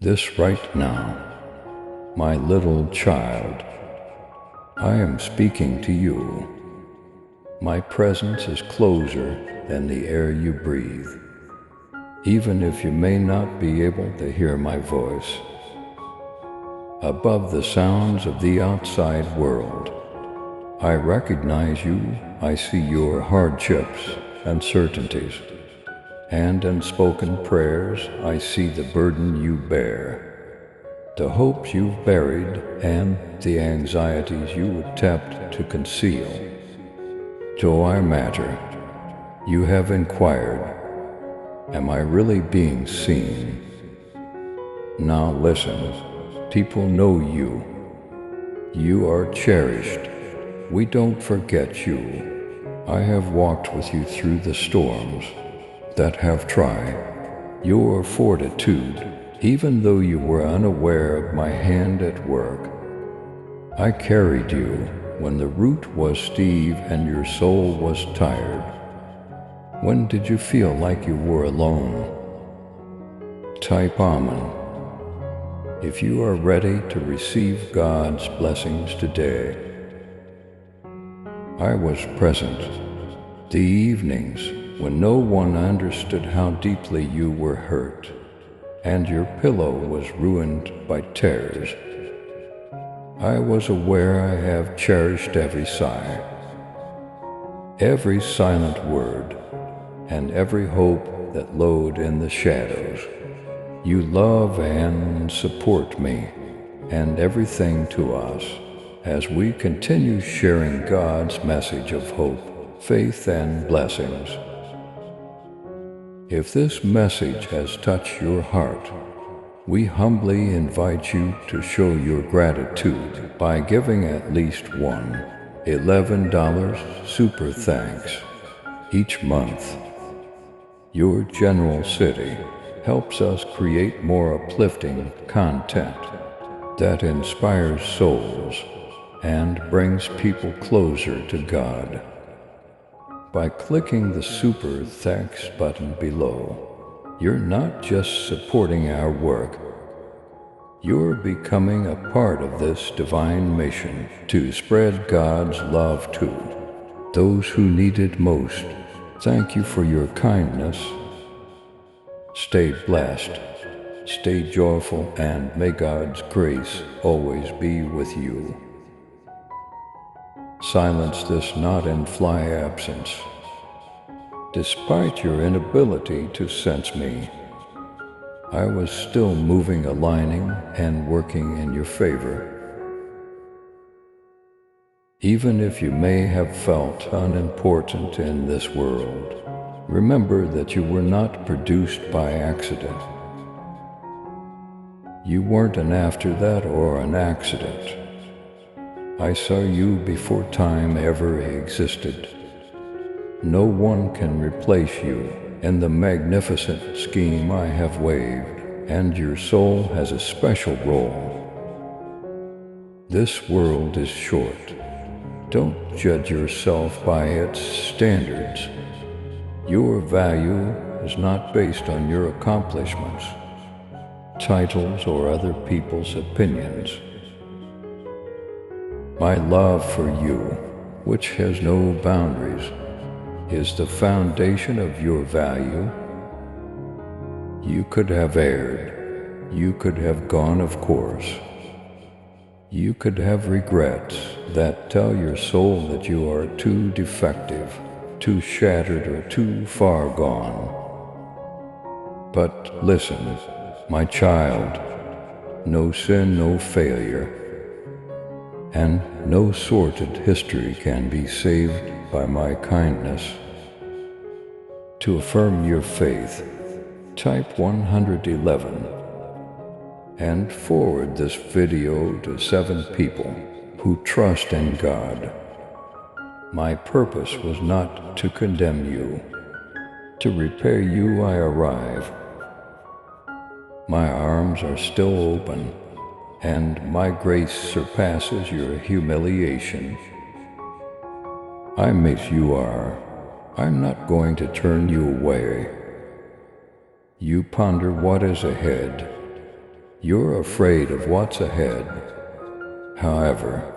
This right now, my little child, I am speaking to you. My presence is closer than the air you breathe. Even if you may not be able to hear my voice, above the sounds of the outside world, I recognize you. I see your hardships, uncertainties, and unspoken prayers. I see the burden you bear, the hopes you've buried, and the anxieties you attempt to conceal. Do I matter? You have inquired. Am I really being seen? Now listen. People know you. You are cherished. We don't forget you. I have walked with you through the storms that have tried your fortitude, even though you were unaware of my hand at work. I carried you when the route was steep and your soul was tired. When did you feel like you were alone? Type Amen if you are ready to receive God's blessings today. I was present the evenings when no one understood how deeply you were hurt, and your pillow was ruined by tears. I was aware. I have cherished every sigh, every silent word, and every hope that lowed in the shadows. You love and support me and everything to us as we continue sharing God's message of hope, faith, and blessings. If this message has touched your heart, we humbly invite you to show your gratitude by giving at least one $11 super thanks each month. Your generosity helps us create more uplifting content that inspires souls and brings people closer to God. By clicking the Super Thanks button below, you're not just supporting our work, you're becoming a part of this divine mission to spread God's love to those who need it most. Thank you for your kindness. Stay blessed, stay joyful, and may God's grace always be with you. Silence this not and fly absence. Despite your inability to sense me, I was still moving, aligning, and working in your favor. Even if you may have felt unimportant in this world, remember that you were not produced by accident. You weren't an after that or an accident. I saw you before time ever existed. No one can replace you in the magnificent scheme I have waved, and your soul has a special role. This world is short. Don't judge yourself by its standards. Your value is not based on your accomplishments, titles, or other people's opinions. My love for you, which has no boundaries, is the foundation of your value. You could have erred. You could have gone of course. You could have regrets that tell your soul that you are too defective, too shattered, or too far gone. But listen, my child, no sin, no failure, and no sordid history can be saved by my kindness. To affirm your faith, type 111 and forward this video to 7 people who trust in God. My purpose was not to condemn you. To repair you I arrive. My arms are still open, and my grace surpasses your humiliation. I'm as you are. I'm not going to turn you away. You ponder what is ahead. You're afraid of what's ahead. However,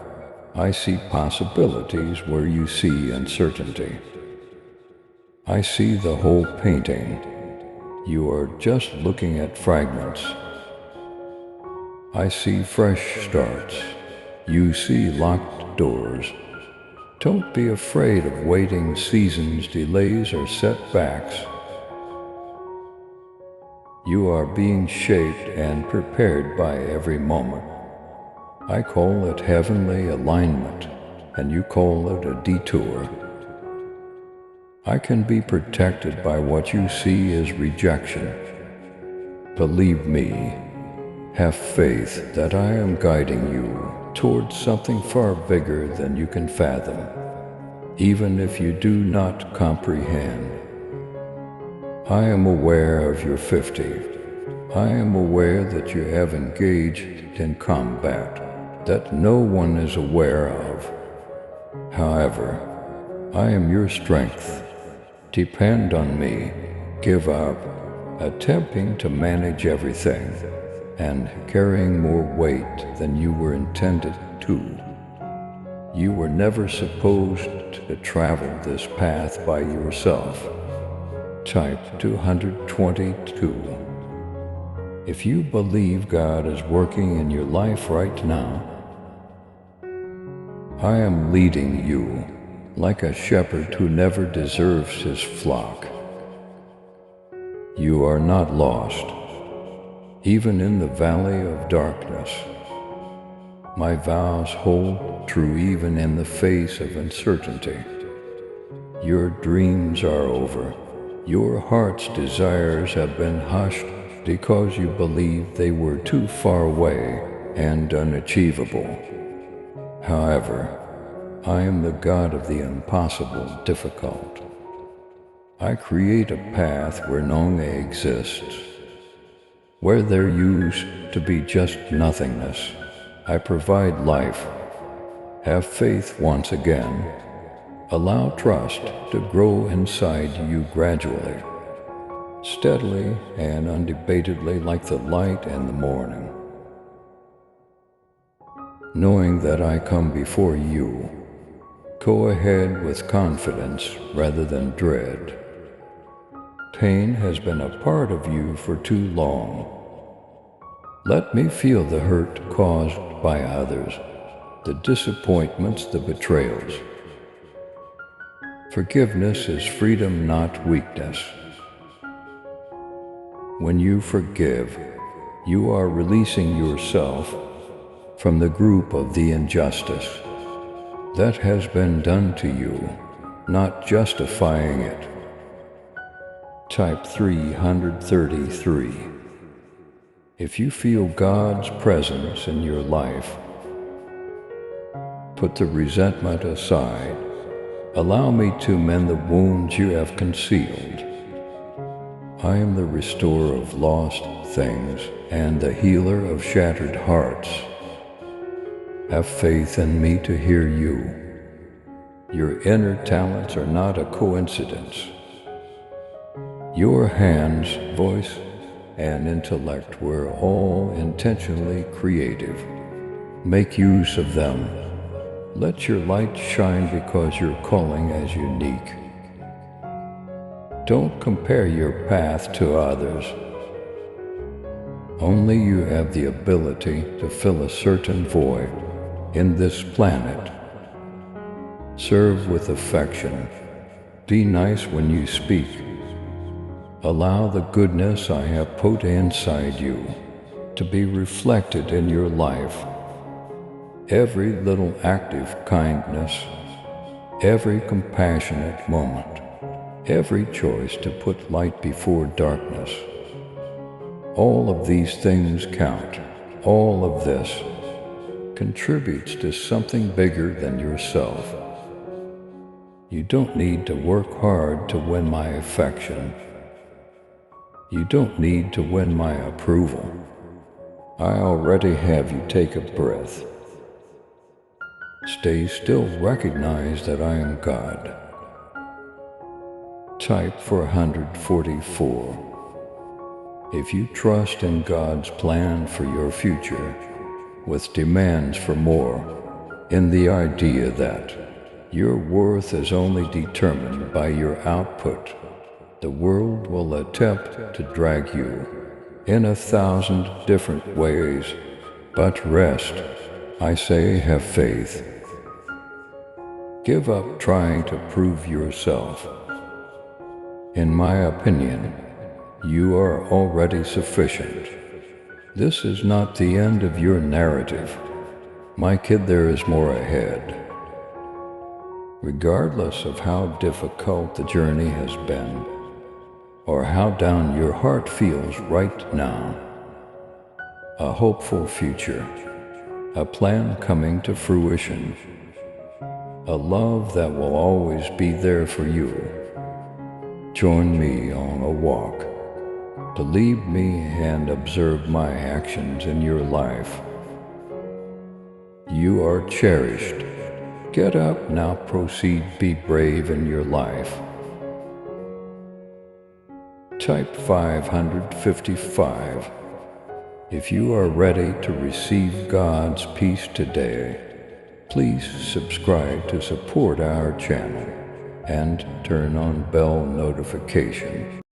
I see possibilities where you see uncertainty. I see the whole painting. You are just looking at fragments. I see fresh starts. You see locked doors. Don't be afraid of waiting seasons, delays, or setbacks. You are being shaped and prepared by every moment. I call it heavenly alignment, and you call it a detour. I can be protected by what you see as rejection. Believe me, have faith that I am guiding you towards something far bigger than you can fathom, even if you do not comprehend. I am aware of your 50. I am aware that you have engaged in combat that no one is aware of. However, I am your strength. Depend on me. Give up attempting to manage everything and carrying more weight than you were intended to. You were never supposed to travel this path by yourself. Type 222. If you believe God is working in your life right now, I am leading you like a shepherd who never deserves his flock. You are not lost, even in the valley of darkness. My vows hold true even in the face of uncertainty. Your dreams are over. Your heart's desires have been hushed because you believed they were too far away and unachievable. However, I am the God of the impossible difficult. I create a path where none exists. Where there used to be just nothingness, I provide life. Have faith once again. Allow trust to grow inside you gradually, steadily and undebatedly like the light in the morning. Knowing that I come before you, go ahead with confidence rather than dread. Pain has been a part of you for too long. Let me feel the hurt caused by others, the disappointments, the betrayals. Forgiveness is freedom, not weakness. When you forgive, you are releasing yourself from the group of the injustice that has been done to you, not justifying it. Type 333. If you feel God's presence in your life, put the resentment aside. Allow me to mend the wounds you have concealed. I am the restorer of lost things and the healer of shattered hearts. Have faith in me to hear you. Your inner talents are not a coincidence. Your hands, voice, and intellect were all intentionally creative. Make use of them. Let your light shine because your calling is unique. Don't compare your path to others. Only you have the ability to fill a certain void in this planet. Serve with affection. Be nice when you speak. Allow the goodness I have put inside you to be reflected in your life. Every little act of kindness, every compassionate moment, every choice to put light before darkness. All of these things count. All of this contributes to something bigger than yourself. You don't need to work hard to win my affection. You don't need to win my approval. I already have you take a breath. Stay still, recognize that I am God. Type 444. If you trust in God's plan for your future, with demands for more, in the idea that your worth is only determined by your output, the world will attempt to drag you in 1,000 different ways. But rest, I say, have faith. Give up trying to prove yourself. In my opinion, you are already sufficient. This is not the end of your narrative. My kid, there is more ahead. Regardless of how difficult the journey has been, or how down your heart feels right now, a hopeful future, a plan coming to fruition, a love that will always be there for you. Join me on a walk to lead me and observe my actions in your life. You are cherished. Get up now, proceed, be brave in your life. Type 555 if you are ready to receive God's peace today. Please subscribe to support our channel and turn on bell notification.